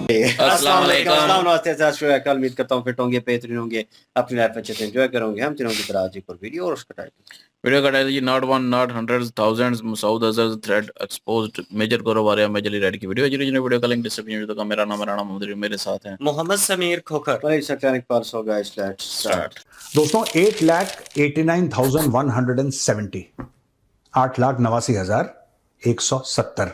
अस्सलाम वालेकुम, अस्सलाम नमस्ते, सत श्री अकाल। उम्मीद करता हूँ फिट होंगे, बेहतरीन होंगे, अपनी लाइफ अच्छे से एंजॉय करोगे। हम तीनों की तरह आज एक और वीडियो और उसका टाइटल जी not one not hundreds thousands Masood Azhar thread exposed major कारोबार है मेजरली रेड की वीडियो जी वीडियो का लिंक डिस्क्रिप्शन में। तो मेरा नाम राणा मोहम्मद, मेरे साथ हैं मोहम्मद समीर खोखर। भाई सैटेनिक पार्स हो गाइस, लेट्स स्टार्ट। दोस्तों 8,89,170 8,89,170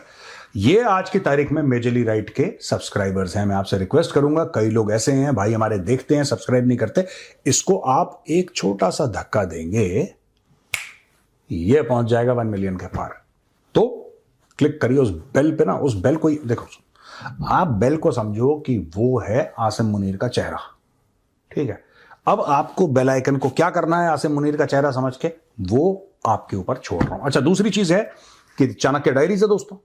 ये आज की तारीख में मेजरली राइट के सब्सक्राइबर्स हैं। मैं आपसे रिक्वेस्ट करूंगा, कई लोग ऐसे हैं भाई हमारे देखते हैं सब्सक्राइब नहीं करते, इसको आप एक छोटा सा धक्का देंगे, ये पहुंच जाएगा 1 मिलियन के पार। तो क्लिक करिए उस बेल पे ना, उस बेल को देखो, आप बेल को समझो कि वो है आसिम मुनीर का चेहरा, ठीक है। अब आपको बेल आइकन को क्या करना है, आसिम मुनीर का चेहरा समझ के, वो आपके ऊपर छोड़ रहा हूं। अच्छा, दूसरी चीज है कि चाणक्य डायरीज है दोस्तों,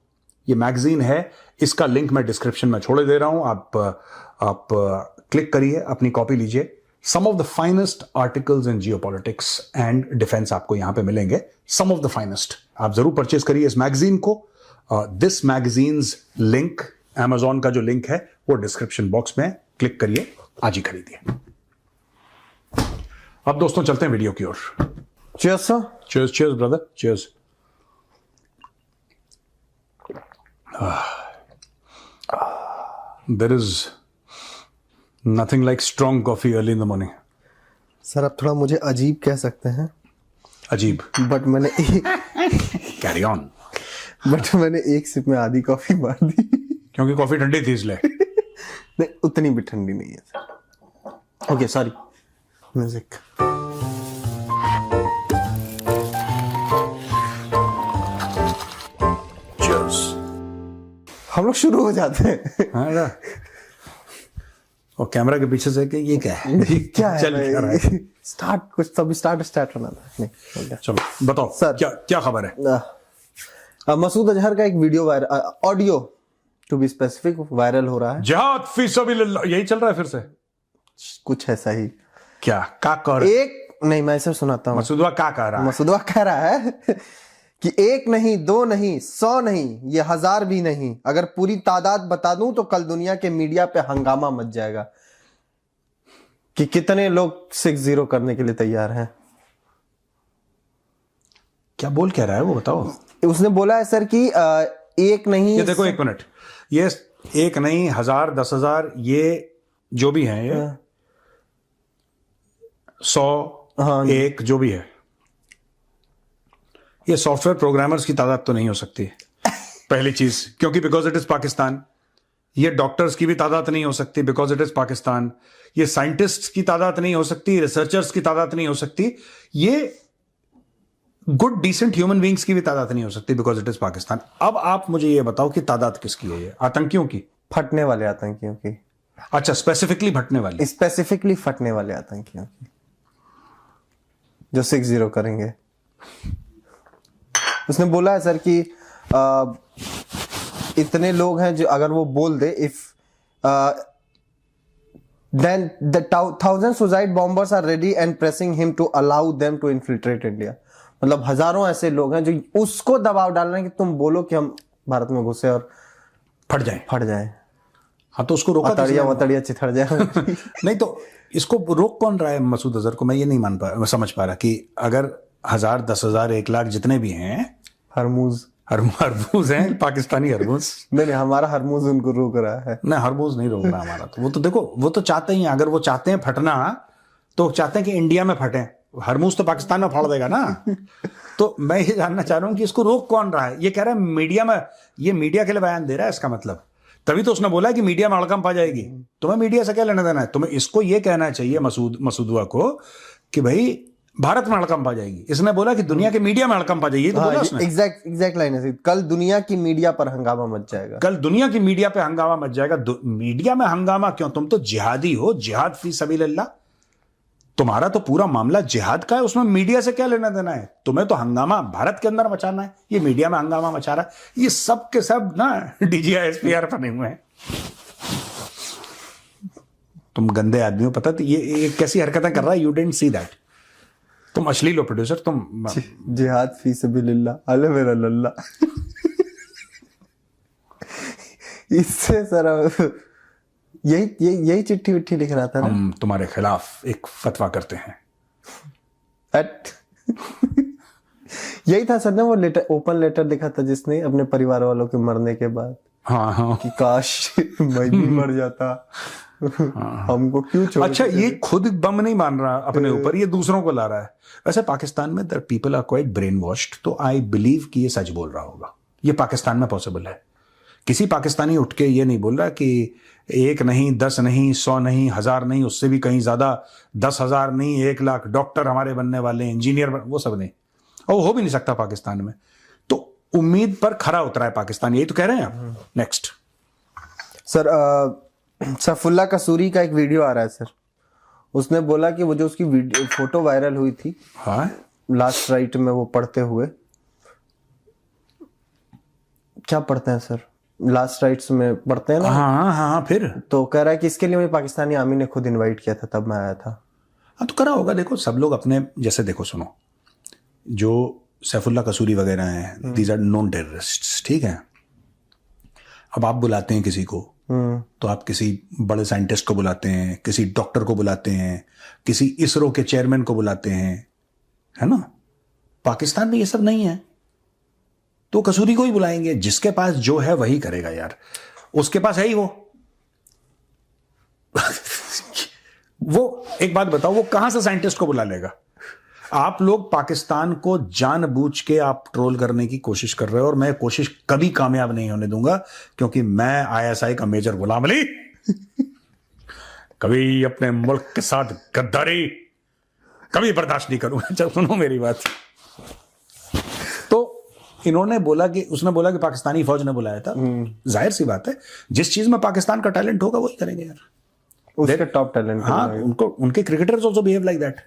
ये मैगजीन है, इसका लिंक मैं डिस्क्रिप्शन में छोड़ दे रहा हूं। आप क्लिक करिए, अपनी कॉपी लीजिए। Some of the finest articles in geopolitics and defence आपको यहां पे मिलेंगे, सम ऑफ द फाइनेस्ट। आप जरूर परचेज करिए इस मैगजीन को। दिस मैगजीन्स लिंक, Amazon का जो लिंक है वो डिस्क्रिप्शन बॉक्स में, क्लिक करिए, आज ही खरीदिए। अब दोस्तों चलते हैं वीडियो की ओर। Cheers, sir. Cheers, cheers, brother. Cheers. There is nothing like strong coffee early in the morning. Sir आप थोड़ा मुझे अजीब कह सकते हैं, अजीब, बट मैंने कैरी ऑन। बट मैंने एक सिप में आधी कॉफी मार दी क्योंकि कॉफी ठंडी थी इसलिए। नहीं, उतनी भी ठंडी नहीं है sir. Okay, sorry. Music. Cheers. हम लोग शुरू हो जाते हैं। हाँ ना? और कैमरा के पीछे से कि ये क्या है? क्या है चल क्या रहा है? स्टार्ट, कुछ तभी स्टार्ट होना था। नहीं, हो गया। चलो बताओ सर, क्या क्या खबर है? मसूद अजहर का एक video viral, audio to be specific, viral हो रहा है। जिहाद फी सबीलिल्लाह, यही चल रहा है फिर से? कुछ ऐसा ही। क्या का कर? एक नहीं, मैं इसे सुनाता हूँ। मसूदवा का कह रहा है? मसूदवा कह रहा है कि 1 नहीं, 2 नहीं, 100 नहीं, ये 1000 भी नहीं, अगर पूरी तादाद बता दूं तो कल दुनिया के मीडिया पे हंगामा मच जाएगा। कि कितने लोग 6-0 करने के लिए तैयार हैं। क्या बोल क्या रहा है वो बताओ। उसने बोला है सर कि 1 नहीं, ये देखो 1 मिनट, ये 1 नहीं, 1000, 10,000, ये जो भी है, ये 100, हाँ, 1 जो भी है, ये सॉफ्टवेयर प्रोग्रामर्स की तादाद तो नहीं हो सकती पहली चीज, क्योंकि बिकॉज इट इज पाकिस्तान। ये डॉक्टर्स की भी तादाद नहीं हो सकती बिकॉज इट इज पाकिस्तान। ये साइंटिस्ट्स की तादाद नहीं हो सकती, रिसर्चर्स की तादाद नहीं हो सकती, ये गुड डिसेंट ह्यूमन बींग्स की भी तादाद नहीं हो सकती बिकॉज इट इज पाकिस्तान। अब आप मुझे ये बताओ कि तादाद किसकी है? ये आतंकियों की, फटने वाले आतंकियों की। अच्छा, स्पेसिफिकली फटने वाली, स्पेसिफिकली फटने वाले आतंकियों की, जो 6-0 करेंगे। उसने बोला है सर कि इतने लोग हैं जो अगर वो बोल दे, if then the 1000 suicide bombers are ready and pressing him to allow them to infiltrate India। मतलब हजारों ऐसे लोग हैं जो उसको दबाव डाल रहे हैं कि तुम बोलो कि हम भारत में घुसे और फट जाए। हाँ, तो उसको रोका अतड़िया चिथड़ जाए। नहीं तो इसको रोक कौन रहा है मसूद अजहर को? मैं ये नहीं समझ पा रहा कि अगर 1000, 10,000, 1 लाख जितने भी हैं, हरमूज हैं, पाकिस्तानी हरमूज। नहीं, हमारा हरमूज उनको रोक रहा है। नहीं, हरमूज नहीं रोक रहा हमारा। तो वो तो देखो, वो तो चाहते ही हैं, अगर वो चाहते हैं फटना तो चाहते हैं कि इंडिया में फटे। हरमूज तो पाकिस्तान में फाड़ देगा ना। तो मैं ये जानना चाह रहा हूं कि इसको रोक कौन रहा है? ये कह रहा है मीडिया में, ये मीडिया के लिए बयान दे रहा है, इसका मतलब तभी तो उसने बोला कि मीडिया में हड़कंप आ जाएगी। तुम्हें मीडिया से क्या लेना देना है? तुम्हें इसको ये कहना चाहिए मसूदवा को कि भाई भारत में हड़कंप आ जाएगी। इसने बोला कि दुनिया के मीडिया में हड़कंप आ जाएगी, तो बोला उसने। एग्जैक्ट लाइन है, कल दुनिया की मीडिया पर हंगामा मच जाएगा। कल दुनिया की मीडिया पे हंगामा मच जाएगा। मीडिया में हंगामा क्यों? तुम तो जिहादी हो, जिहाद फी सबीलिल्लाह। तुम्हारा तो पूरा मामला जिहाद का है, उसमें मीडिया से क्या लेना देना है? तुम्हें तो हंगामा भारत के अंदर मचाना है, ये मीडिया में हंगामा मचा रहा है। ये सब के सब ना DGI SPR बने हुए हैं। तुम गंदे आदमी हो, पता? तो ये कैसी हरकतें कर रहा है, यू डिडंट सी दैट। तुम अश्लील हो प्रोड्यूसर, तुम। जिहाद फी सबीलिल्लाह, अले मेरा लल्ला। इससे सर यही चिट्ठी विट्ठी लिख रहा था ना। हम तुम्हारे खिलाफ एक फतवा करते हैं। यही था सर ना वो लेटर, ओपन लेटर लिखा था जिसने अपने परिवार वालों के मरने के बाद हाँ हाँ कि काश मैं भी मर जाता, हमको क्यों छोड़। अच्छा, ये खुद बम नहीं मान रहा अपने ऊपर, ये दूसरों को ला रहा है। वैसे पाकिस्तान में that people are quite brain washed, तो आई बिलीव कि ये सच बोल रहा होगा। ये पाकिस्तान में पॉसिबल है। किसी पाकिस्तानी उठ के ये नहीं बोल रहा कि 1 नहीं 10 नहीं 100 नहीं 1000 नहीं, उससे भी कहीं ज्यादा 10,000 नहीं 1 लाख डॉक्टर हमारे बनने वाले हैं, इंजीनियर वो सब नहीं, और वो हो भी नहीं सकता पाकिस्तान में। तो उम्मीद पर खरा उतरा है पाकिस्तान, यही तो कह रहे हैं आप। नेक्स्ट सर सैफुल्ला कसूरी का एक वीडियो आ रहा है सर, उसने बोला कि वो जो उसकी फोटो वायरल हुई थी हाँ लास्ट राइट में वो पढ़ते हुए, क्या पढ़ते हैं सर, लास्ट राइट्स में पढ़ते हैं ना। हाँ फिर तो कह रहा है कि इसके लिए मुझे पाकिस्तानी आर्मी ने खुद इनवाइट किया था, तब मैं आया था। हाँ तो करा होगा। देखो सब लोग अपने जैसे, देखो सुनो, जो सैफुल्ला कसूरी वगैरह हैं, दीज आर नॉन टेररिस्ट्स, ठीक है। अब आप बुलाते हैं किसी को, तो आप किसी बड़े साइंटिस्ट को बुलाते हैं, किसी डॉक्टर को बुलाते हैं, किसी इसरो के चेयरमैन को बुलाते हैं, है ना। पाकिस्तान में ये सब नहीं है, तो कसूरी को ही बुलाएंगे। जिसके पास जो है वही करेगा यार, उसके पास है ही वो। वो एक बात बताओ, वो कहां से साइंटिस्ट को बुला लेगा। आप लोग पाकिस्तान को जानबूझ के आप ट्रोल करने की कोशिश कर रहे हो, और मैं कोशिश कभी कामयाब नहीं होने दूंगा, क्योंकि मैं ISI का मेजर गुलाम अली कभी अपने मुल्क के साथ गद्दारी कभी बर्दाश्त नहीं करूंगा। चल सुनो मेरी बात। तो इन्होंने बोला कि, उसने बोला कि पाकिस्तानी फौज ने बुलाया था। जाहिर सी बात है, जिस चीज में पाकिस्तान का टैलेंट होगा वही करेंगे यार, उसके टॉप टैलेंट। हाँ, उनको, उनके cricketers also behave like that.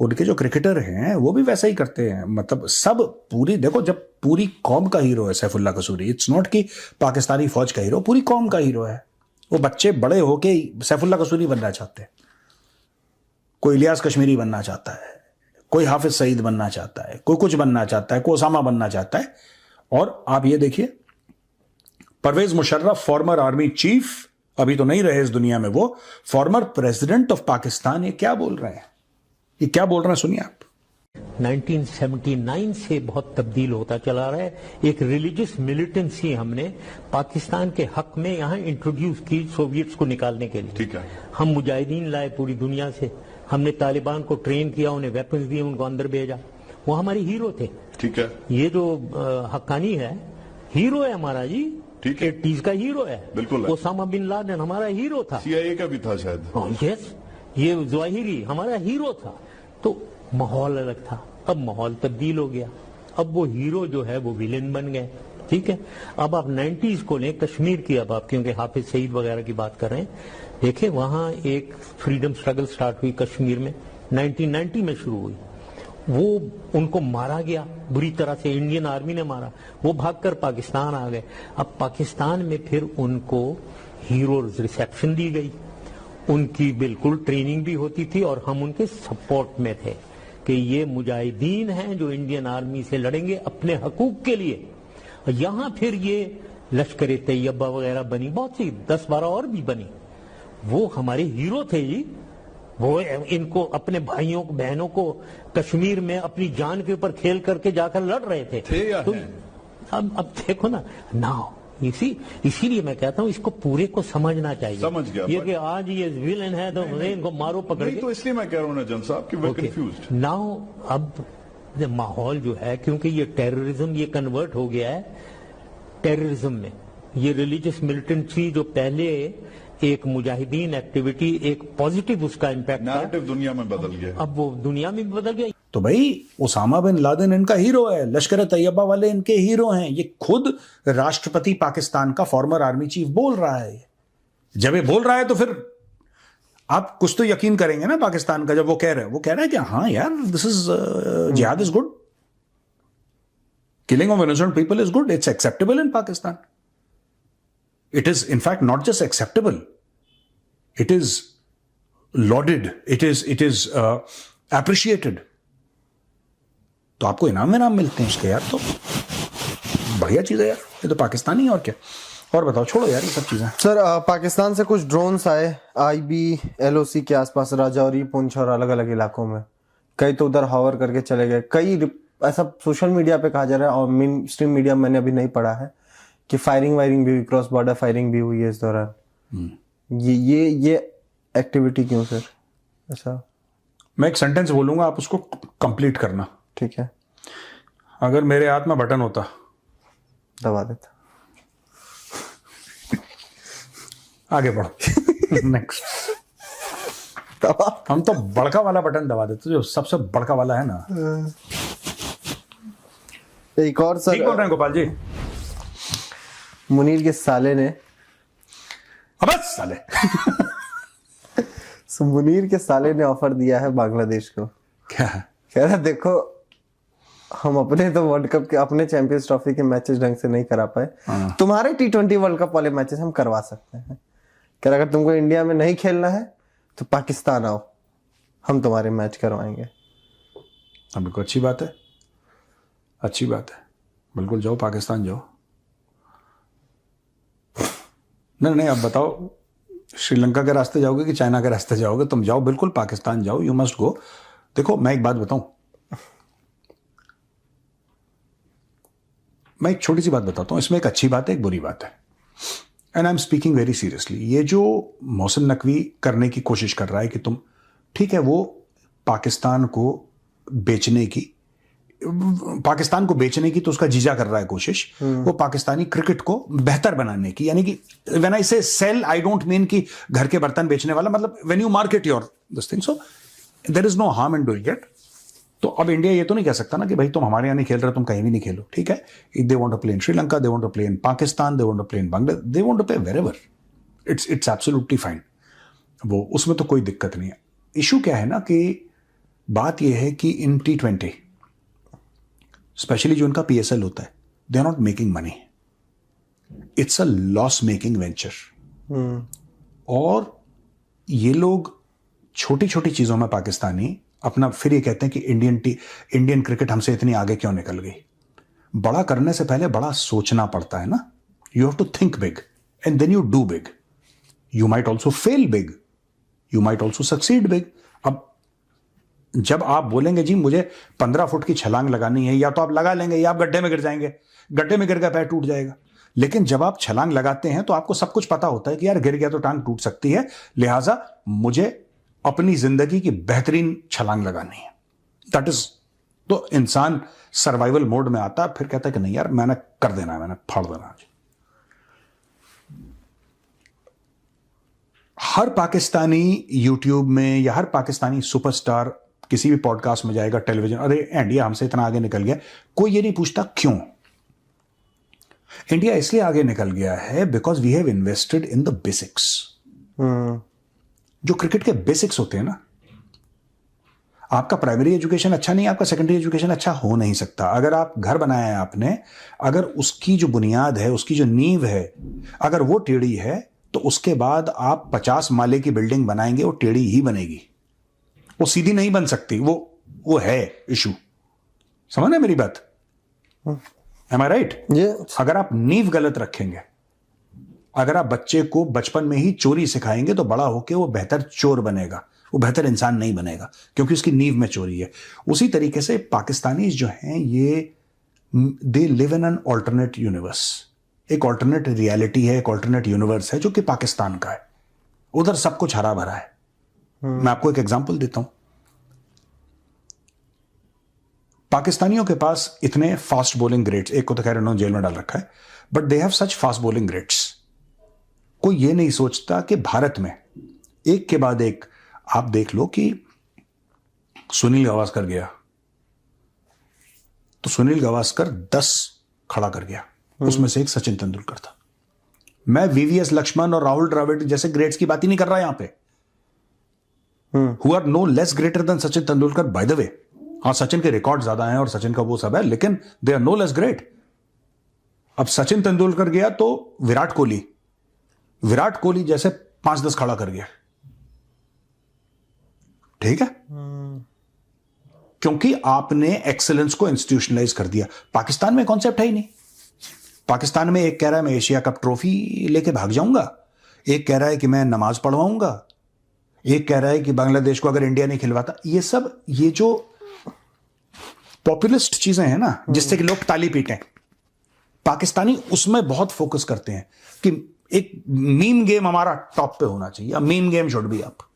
उनके जो क्रिकेटर हैं वो भी वैसा ही करते हैं। मतलब सब पूरी, देखो जब पूरी कौम का हीरो है सैफुल्ला कसूरी, इट्स नॉट कि पाकिस्तानी फौज का हीरो, पूरी कौम का हीरो है। वो बच्चे बड़े होके सैफुल्ला कसूरी बनना चाहते हैं, कोई इलियास कश्मीरी बनना चाहता है, कोई हाफिज सईद बनना चाहता है, कोई कुछ बनना चाहता है, कोई ओसामा बनना चाहता है। और आप ये देखिए, Parvez Musharraf former army chief, अभी तो नहीं रहे इस दुनिया में, वो फॉर्मर प्रेसिडेंट ऑफ पाकिस्तान, ये क्या बोल रहे हैं, ये क्या बोल रहे हैं, सुनिए आप। 1979 से बहुत तब्दील होता चला रहा है। एक रिलीजियस मिलिटेंसी हमने पाकिस्तान के हक में यहाँ इंट्रोड्यूस की सोवियट्स को निकालने के लिए। ठीक है। हम मुजाहिदीन लाए पूरी दुनिया से, हमने तालिबान को ट्रेन किया, उन्हें वेपन्स दिए, उनको अंदर भेजा, वो हमारे हीरो थे। ठीक है। ये जो हक्कानी है, हीरो है हमारा जी, ठीक है, 80s का हीरो है, बिल्कुल। ओसामा बिन लादेन हमारा हीरो था, CIA का भी था शायद। यस, ये ज़वाहिरी हमारा हीरो था। तो माहौल अलग था, अब माहौल तब्दील हो गया, अब वो हीरो जो है वो विलेन बन गए। ठीक है। अब आप 90s को लें, कश्मीर की, अब आप क्योंकि हाफिज सईद वगैरह की बात कर रहे हैं, देखिए वहां एक फ्रीडम स्ट्रगल स्टार्ट हुई कश्मीर में, 1990 में शुरू हुई। वो उनको मारा गया बुरी तरह से, इंडियन आर्मी ने मारा, वो भागकर पाकिस्तान आ गए। अब पाकिस्तान में फिर उनको हीरो रिसेप्शन दी गई, उनकी बिल्कुल ट्रेनिंग भी होती थी, और हम उनके सपोर्ट में थे कि ये मुजाहिदीन हैं जो इंडियन आर्मी से लड़ेंगे अपने हकूक के लिए। यहां फिर ये लश्कर तैयबा वगैरह बनी, बहुत सी 10-12 और भी बनी। वो हमारे हीरो थे जी, वो इनको अपने भाइयों को, बहनों को कश्मीर में अपनी जान के ऊपर खेल करके जाकर लड़ रहे थे। तो अब देखो ना, नाउ इसीलिए मैं कहता हूँ इसको पूरे को समझना चाहिए। समझ गया ये कि आज ये विलेन है तो इनको मारो पकड़ के। तो इसलिए मैं कह रहा हूँ ना जन साहब कि मैं कंफ्यूज्ड नाउ। अब माहौल जो है, क्योंकि ये टेररिज्म ये कन्वर्ट हो गया है टेररिज्म में, ये रिलीजियस मिलिटेंसी जो पहले एक मुजाहिदीन एक्टिविटी, एक पॉजिटिव उसका इम्पैक्ट नैरेटिव दुनिया में बदल गया, अब वो दुनिया में भी बदल गया। तो भाई ओसामा बिन लादेन इनका हीरो है, लश्कर तैयबा वाले इनके हीरो हैं। ये खुद राष्ट्रपति पाकिस्तान का फॉर्मर आर्मी चीफ बोल रहा है। जब ये बोल रहा है तो फिर आप कुछ तो यकीन करेंगे ना पाकिस्तान का। जब वो कह रहा है कि हाँ यार, दिस इज जिहाद is good, killing of innocent people is good, it's acceptable in Pakistan. It is in fact not just acceptable, it is lauded, it is appreciated. तो आपको इनाम मिलते हैं इसके यार, तो बढ़िया चीज है यार, ये तो पाकिस्तानी है और क्या। और बताओ, छोड़ो यार ये सब चीजें। सर पाकिस्तान से कुछ ड्रोन्स आए IBLOC के आसपास, राजौरी, पुंछ और अलग अलग इलाकों में। कई तो उधर हॉवर करके चले गए, कई ऐसा सोशल मीडिया पे कहा जा रहा है, और मेन स्ट्रीम मीडिया मैंने अभी नहीं पढ़ा है कि फायरिंग भी हुई, क्रॉस बॉर्डर फायरिंग भी हुई है इस दौरान। ये एक्टिविटी क्यों सर ऐसा? मैं एक सेंटेंस बोलूंगा, आप उसको कंप्लीट करना। ठीक है, अगर मेरे हाथ में बटन होता, दबा देता। आगे बढ़ो। नेक्स्ट। हम तो बड़का वाला बटन दबा देते, जो सबसे बड़का वाला है ना। एक और सर, ठीक बोल रहे हैं गोपाल जी। मुनीर के साले ने, अब साले। मुनीर के साले ने ऑफर दिया है बांग्लादेश को। क्या? कह रहा देखो, हम अपने तो वर्ल्ड कप के, अपने चैंपियंस ट्रॉफी के मैचेस ढंग से नहीं करा पाए, तुम्हारे T20 वर्ल्ड कप वाले मैचेस हम करवा सकते हैं। कह रहा अगर तुमको इंडिया में नहीं खेलना है तो पाकिस्तान आओ, हम तुम्हारे मैच करवाएंगे। हम लोग को अच्छी बात है, अच्छी बात है, बिल्कुल जाओ, पाकिस्तान जाओ। नहीं नहीं, अब बताओ, श्रीलंका के रास्ते जाओगे कि चाइना के रास्ते जाओगे? तुम जाओ, बिल्कुल पाकिस्तान जाओ, यू मस्ट गो। देखो मैं एक बात बताऊं, मैं एक छोटी सी बात बताता हूं, इसमें एक अच्छी बात है, एक बुरी बात है, and I am speaking very seriously. ये जो मोहसिन नकवी करने की कोशिश कर रहा है कि तुम, ठीक है, वो पाकिस्तान को बेचने की तो उसका जीजा कर रहा है कोशिश, वो पाकिस्तानी क्रिकेट को बेहतर बनाने की, यानी कि व्हेन आई से सेल, आई डोंट मीन कि घर के बर्तन बेचने वाला, मतलब when you market your this thing, so there is no harm in doing it. तो अब इंडिया ये तो नहीं कह सकता ना कि भाई तुम हमारे यहाँ नहीं खेल रहे, तुम कहीं भी नहीं खेलो, ठीक है। They want to play in Sri Lanka, they want to play in Pakistan, they want to play in Bangladesh, they want to play wherever, it's absolutely fine, वो उसमें तो कोई दिक्कत नहीं है। इशू क्या है ना कि बात यह है कि इन T20 स्पेशली जो उनका PSL होता है, they are not making money, it's a loss making venture. और ये लोग छोटी छोटी चीजों में पाकिस्तानी अपना, फिर ये कहते हैं कि इंडियन क्रिकेट हमसे इतनी आगे क्यों निकल गई। बड़ा करने से पहले बड़ा सोचना पड़ता है ना, you have to think big and then you do big. You might also fail big, you might also succeed big. अब जब आप बोलेंगे जी मुझे 15 फुट की छलांग लगानी है, या तो आप लगा लेंगे या आप गड्ढे में गिर जाएंगे, गड्ढे में गिर गया पैर टूट जाएगा। लेकिन जब आप छलांग लगाते हैं तो आपको सब कुछ पता होता है कि यार गिर गया तो टांग टूट सकती है, लिहाजा मुझे अपनी जिंदगी की बेहतरीन छलांग लगानी है। दैट इज, तो इंसान सर्वाइवल मोड में आता है, फिर कहता है कि नहीं यार मैंने कर देना है, मैंने फाड़ देना है। हर पाकिस्तानी यूट्यूब में या हर पाकिस्तानी सुपरस्टार किसी भी पॉडकास्ट में जाएगा, टेलीविजन, अरे इंडिया हमसे इतना आगे निकल गया, कोई ये नहीं पूछता क्यों। इंडिया इसलिए आगे निकल गया है because we have invested in the basics. जो क्रिकेट के बेसिक्स होते हैं ना, आपका प्राइमरी एजुकेशन अच्छा नहीं, आपका सेकेंडरी एजुकेशन अच्छा हो नहीं सकता। अगर आप घर बनाया है आपने, अगर उसकी जो बुनियाद है, उसकी जो नींव है, अगर वो टेढ़ी है, तो उसके बाद आप 50 माले की बिल्डिंग बनाएंगे, वो टेढ़ी ही बनेगी, वो सीधी नहीं बन सकती। वो है इशू, समझ मेरी बात? एम आई राइट? अगर आप नींव गलत रखेंगे, अगर आप बच्चे को बचपन में ही चोरी सिखाएंगे, तो बड़ा होकर वो बेहतर चोर बनेगा, वो बेहतर इंसान नहीं बनेगा, क्योंकि उसकी नींव में चोरी है। उसी तरीके से पाकिस्तानीज जो हैं, ये they live in an alternate universe, एक ऑल्टरनेट रियलिटी है, एक ऑल्टरनेट यूनिवर्स है जो कि पाकिस्तान का है। उधर सब कुछ हरा भरा है। मैं आपको एक एग्जांपल देता हूं, पाकिस्तानियों के पास इतने फास्ट बॉलिंग ग्रेट्स, एक को तो खैर उन्होंने जेल में डाल रखा है, but they have such fast bowling greats. कोई ये नहीं सोचता कि भारत में एक के बाद एक, आप देख लो कि सुनील गावस्कर गया तो सुनील गावस्कर 10 खड़ा कर गया, उसमें से एक सचिन तेंदुलकर था। मैं VVS लक्ष्मण और राहुल द्रविड़ जैसे ग्रेट्स की बात ही नहीं कर रहा यहां पे, who are no less greater than Sachin Tendulkar by the way. हाँ, सचिन के रिकॉर्ड ज्यादा हैं और सचिन का वो सब है, लेकिन they are no less great. अब सचिन तेंदुलकर गया तो विराट कोहली जैसे 5-10 खड़ा कर गया, ठीक है, क्योंकि आपने एक्सेलेंस को इंस्टीट्यूशनलाइज कर दिया। पाकिस्तान में कॉन्सेप्ट है ही नहीं। पाकिस्तान में एक कह रहा है मैं एशिया कप ट्रॉफी लेके भाग जाऊंगा, एक कह रहा है कि मैं नमाज पढ़वाऊंगा, एक कह रहा है कि बांग्लादेश को अगर इंडिया नहीं खिलवाता। ये जो पॉपुलिस्ट चीजें हैं ना, जिससे कि लोग ताली पीटें, पाकिस्तानी उसमें बहुत फोकस करते हैं कि एक मीम गेम हमारा टॉप पे होना चाहिए, meme game should be up.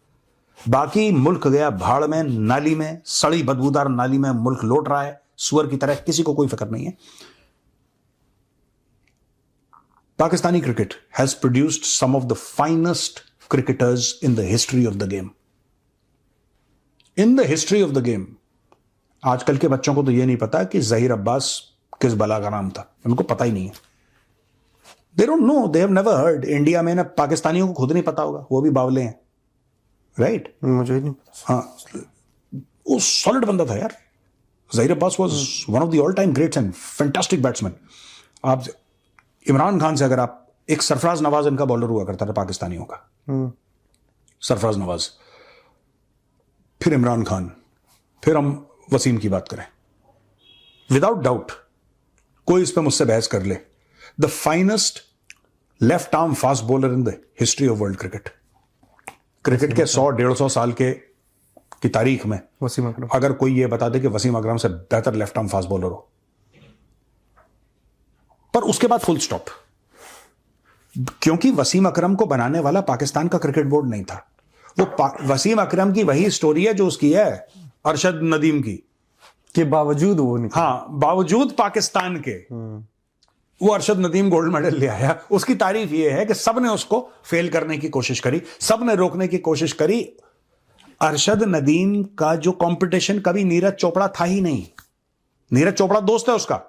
बाकी मुल्क गया भाड़ में, नाली में, सड़ी बदबूदार नाली में मुल्क लौट रहा है सुअर की तरह, किसी को कोई फिक्र नहीं है। Pakistani cricket has produced some of the finest cricketers in the history of the game. In the history of the game. आजकल के बच्चों को तो ये नहीं पता कि जहीर अब्बास किस बला का नाम था, उनको पता ही नहीं है। They don't know, they have never heard. India में ना पाकिस्तानियों को खुद नहीं पता होगा, वो भी बावले हैं, राइट? मुझे नहीं पता। हाँ, वो सॉलिड बंदा था यार। Zaheer Abbas was one of the all time greats and fantastic batsman. आप इमरान खान से अगर आप, एक सरफराज नवाज इनका बॉलर हुआ करता था पाकिस्तानियों का, सरफराज नवाज, फिर इमरान खान, फिर हम वसीम की बात करें, विदाउट डाउट कोई इस पे मुझसे बहस कर ले, the finest left arm fast bowler in the history of world cricket. Cricket के 100-150 साल की तारीख में वसीम अकरम, अगर कोई ये बता दे कि वसीम अकरम से बेहतर लेफ्ट आर्म फास्ट बॉलर हो, पर उसके बाद फुल स्टॉप। क्योंकि वसीम अकरम को बनाने वाला पाकिस्तान का क्रिकेट बोर्ड नहीं था। वो वसीम अकरम की वही स्टोरी है जो उसकी है अरशद नदीम की, के बावजूद वो नहीं, हाँ, बावजूद पाकिस्तान के वो अरशद नदीम गोल्ड मेडल ले आया। उसकी तारीफ ये है कि सबने उसको फेल करने की कोशिश करी, सबने रोकने की कोशिश करी। अरशद नदीम का जो कंपटीशन कभी नीरज चोपड़ा था ही नहीं। नीरज चोपड़ा दोस्त है उसका,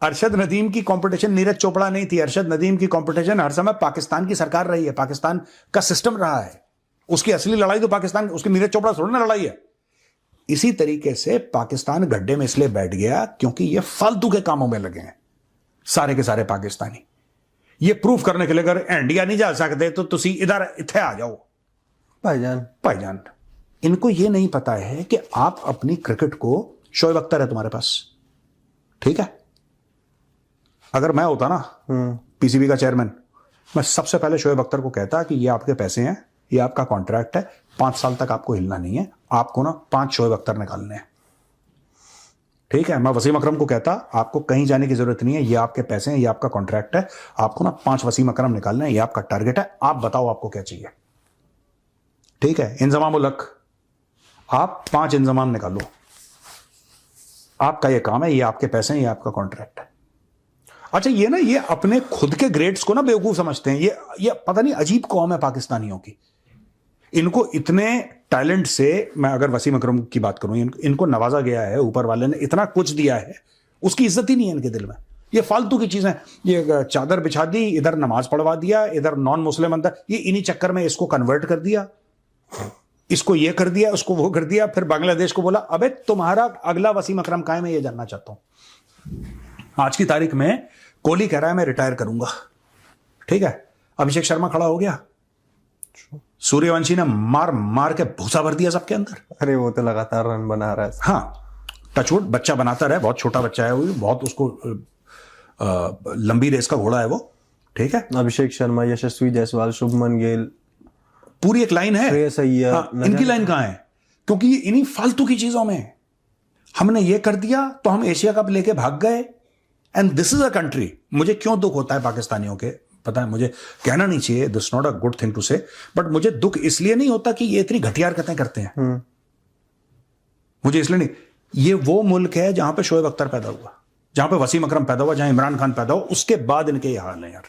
अरशद नदीम की कंपटीशन नीरज चोपड़ा नहीं थी। अरशद नदीम की कंपटीशन हर समय पाकिस्तान की सरकार रही है, पाकिस्तान का सिस्टम रहा है। उसकी असली लड़ाई तो पाकिस्तान, उसकी नीरज चोपड़ा थोड़ी ना लड़ाई है। इसी तरीके से पाकिस्तान गड्ढे में इसलिए बैठ गया क्योंकि ये फालतू के कामों में लगे हैं सारे के सारे पाकिस्तानी। ये प्रूफ करने के लिए अगर इंडिया नहीं जा सकते तो तुसी इधर इथे आ जाओ भाईजान। इनको ये नहीं पता है कि आप अपनी क्रिकेट को, शोएब अख्तर है तुम्हारे पास, ठीक है, अगर मैं होता ना पीसीबी का चेयरमैन, मैं सबसे पहले शोएब अख्तर को कहता कि ये आपके पैसे हैं, ये आपका कॉन्ट्रैक्ट है, 5 साल तक आपको हिलना नहीं है, आपको ना 5 शोएब अख्तर निकालने हैं, ठीक है। मैं वसीम अकरम को कहता आपको कहीं जाने की जरूरत नहीं है, ये आपके पैसे हैं, ये आपका कॉन्ट्रैक्ट है, आपको ना 5 वसीम अकरम निकालने हैं, ये आपका टारगेट है, आप बताओ आपको क्या चाहिए, ठीक है। इंजमाम उल हक, आप 5 इंजमाम निकालो, आपका ये काम है, ये आपके पैसे हैं, ये आपका कॉन्ट्रैक्ट है। अच्छा, ये ना ये अपने खुद के ग्रेड्स को ना बेवकूफ समझते हैं। ये पता नहीं अजीब कौम है पाकिस्तानियों की। इनको इतने टैलेंट से, मैं अगर वसीम अकरम की बात करूं, इनको नवाजा गया है, ऊपर वाले ने इतना कुछ दिया है, उसकी इज्जत ही नहीं है इनके दिल में। ये फालतू की चीजें, ये चादर बिछा दी, इधर नमाज पढ़वा दिया, इधर नॉन मुस्लिम अंदर, ये इन्हीं चक्कर में इसको कन्वर्ट कर दिया, इसको ये कर दिया, उसको वो कर दिया, फिर बांग्लादेश को बोला अबे तुम्हारा अगला वसीम अकरम कहाँ है, मैं ये जानना चाहता हूं। आज की तारीख में कोहली कह रहा है मैं रिटायर करूंगा, ठीक है। अभिषेक शर्मा खड़ा हो गया, सूर्यवंशी ने मार मार के भूसा भर दिया सबके अंदर। अरे वो तो लगातार रन बना रहा है। हाँ, टचवुड, बच्चा बनाता रहे, बहुत छोटा बच्चा है वो, बहुत उसको लंबी रेस का घोड़ा है वो, ठीक है। अभिषेक शर्मा, यशस्वी जायसवाल, शुभमन गिल, पूरी एक लाइन है। श्रेयस अय्यर, हाँ, इनकी लाइन कहां है? क्योंकि ये इन्हीं फालतू की चीजों में, हमने ये कर दिया तो हम एशिया कप लेके भाग गए, and this is a country. मुझे क्यों दुख होता है पाकिस्तानियों के, पता है, मुझे कहना नहीं चाहिए, this not a good thing to say, but मुझे दुख इसलिए नहीं होता कि ये इतनी घटिया हरकतें करते हैं। मुझे इसलिए नहीं, ये वो मुल्क है जहां पे शोएब अख्तर पैदा हुआ, जहां पे वसीम अकरम पैदा हुआ, जहां इमरान खान पैदा हुआ, उसके बाद इनके ये हाल है यार।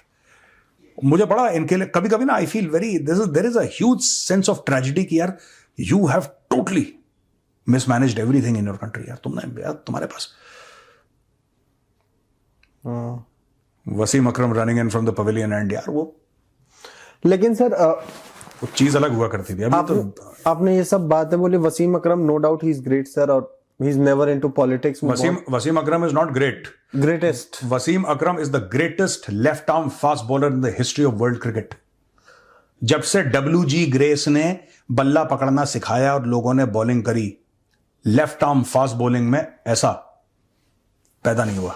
मुझे बड़ा इनके लिए कभी कभी ना I feel very, there is a huge sense of tragedy कि यार you have totally mismanaged everything in your country. यार तुमने, यार तुम्हारे पास Wasim Akram running in from the pavilion end, यार वो, लेकिन सर वो चीज अलग हुआ करती थी। अभी आपने ये सब बातें बोली, Wasim Akram no doubt he is great sir, और he is never into politics. Wasim Akram is not great. Greatest. Wasim Akram is the greatest left arm fast bowler in the history of world cricket. जब से WG grace ने बल्ला पकड़ना सिखाया और लोगों ने बॉलिंग करी, लेफ्ट आर्म फास्ट बॉलिंग में ऐसा पैदा नहीं हुआ।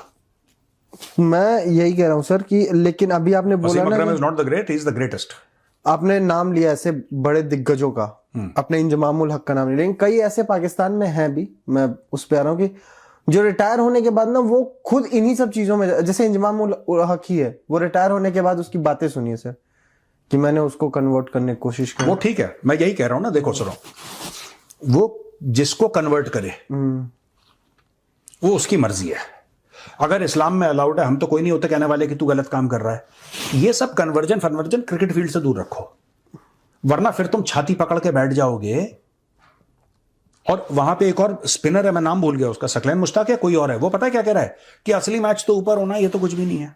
मैं यही कह रहा हूँ सर कि लेकिन अभी आपने बोला वसीम ना अकरम कि is not the great, he is the greatest. आपने नाम लिया ऐसे बड़े दिग्गजों का, अपने इंजमामुल हक का नाम लिया, लेकिन कई ऐसे पाकिस्तान में हैं भी, मैं उस पे आ रहा हूँ कि जो रिटायर होने के बाद ना वो खुद इन्हीं सब चीजों में, जैसे इंजमामुल हक ही है, वो रिटायर होने के बाद उसकी बातें सुनिए सर कि मैंने उसको कन्वर्ट करने की कोशिश की। वो ठीक है, मैं यही कह रहा हूं ना, देखो सुनो, वो जिसको कन्वर्ट करे वो उसकी मर्जी है। अगर इस्लाम में अलाउड है, हम तो कोई नहीं होते कहने वाले कि तू गलत काम कर रहा है। ये सब कन्वर्जन फन्वर्जन क्रिकेट फील्ड से दूर रखो, वरना फिर तुम छाती पकड़ के बैठ जाओगे। और वहां पे एक और स्पिनर है, मैं नाम भूल गया उसका, सकलैन मुश्ताक है कोई और है, वो पता है क्या कह रहा है कि असली मैच तो ऊपर होना, ये तो कुछ भी नहीं है।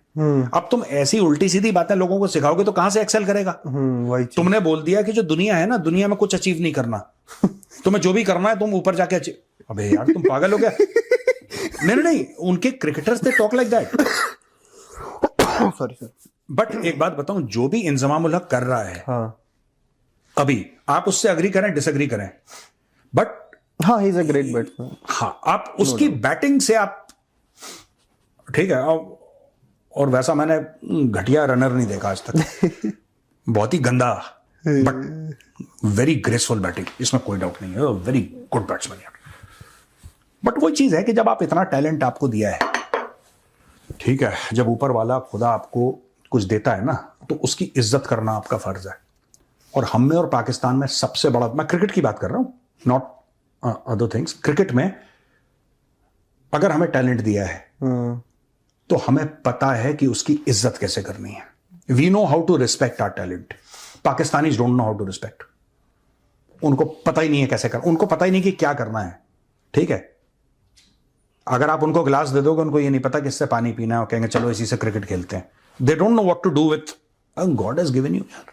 अब तुम ऐसी उल्टी सीधी बातें लोगों को सिखाओगे तो कहां से एक्सेल करेगा। वही चीज। तुमने बोल दिया कि जो दुनिया है ना, दुनिया में कुछ अचीव नहीं करना, तुम्हें जो भी करना है तुम ऊपर जाके अचीव। अबे यार तुम पागल हो गया। नहीं, उनके cricketers they talk like that. Sorry sir. But एक बात बताऊं, जो भी इंजमामुल हक कर रहा है, हाँ अभी आप उससे अग्री करें डिसएग्री करें, बट हाँ, he is a great batsman. हाँ, आप उसकी बैटिंग से आप ठीक है। और वैसा मैंने घटिया रनर नहीं देखा आज तक। बहुत ही गंदा बट वेरी ग्रेसफुल बैटिंग, इसमें कोई डाउट नहीं है, वेरी गुड बैट्समैन यार। बट वही चीज है कि जब आप इतना टैलेंट आपको दिया है, ठीक है, जब ऊपर वाला खुदा आपको कुछ देता है ना, तो उसकी इज्जत करना आपका फर्ज है। और हम में और पाकिस्तान में सबसे बड़ा, मैं क्रिकेट की बात कर रहा हूं, नॉट अदर थिंग्स, क्रिकेट में अगर हमें टैलेंट दिया है तो हमें पता है कि उसकी इज्जत कैसे करनी है। We know how to respect our talent. Pakistanis don't know how to respect. उनको पता ही नहीं है कैसे कर, उनको पता ही नहीं कि क्या करना है। ठीक है, अगर आप उनको ग्लास दे दोगे, उनको ये नहीं पता कि इससे पानी पीना है, और कहेंगे चलो इसी से क्रिकेट खेलते हैं। They don't know what to do with God has given you. यार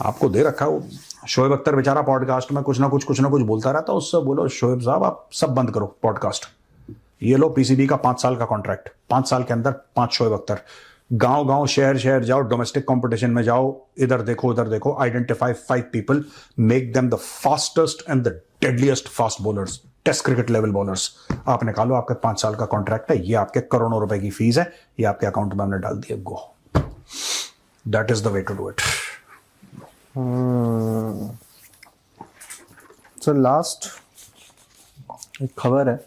आपको दे रखा हो। शोएब अख्तर बेचारा पॉडकास्ट में कुछ ना कुछ बोलता रहता, उससे बोलो शोएब साहब आप सब बंद करो पॉडकास्ट, ये लो पीसीबी का 5 साल का कॉन्ट्रैक्ट, 5 साल के अंदर 5 शोएब अख्तर। गांव गांव शहर शहर जाओ, डोमेस्टिक कंपटीशन में जाओ, इधर देखो उधर देखो, identify 5 people, make them the fastest and the deadliest fast bowlers, test cricket level bowlers. आप निकालो, आपके 5 साल का कॉन्ट्रैक्ट है, ये आपके करोड़ों रुपए की फीस है, ये आपके अकाउंट में हमने डाल दिया, go. That is the way to do it. So last एक खबर है,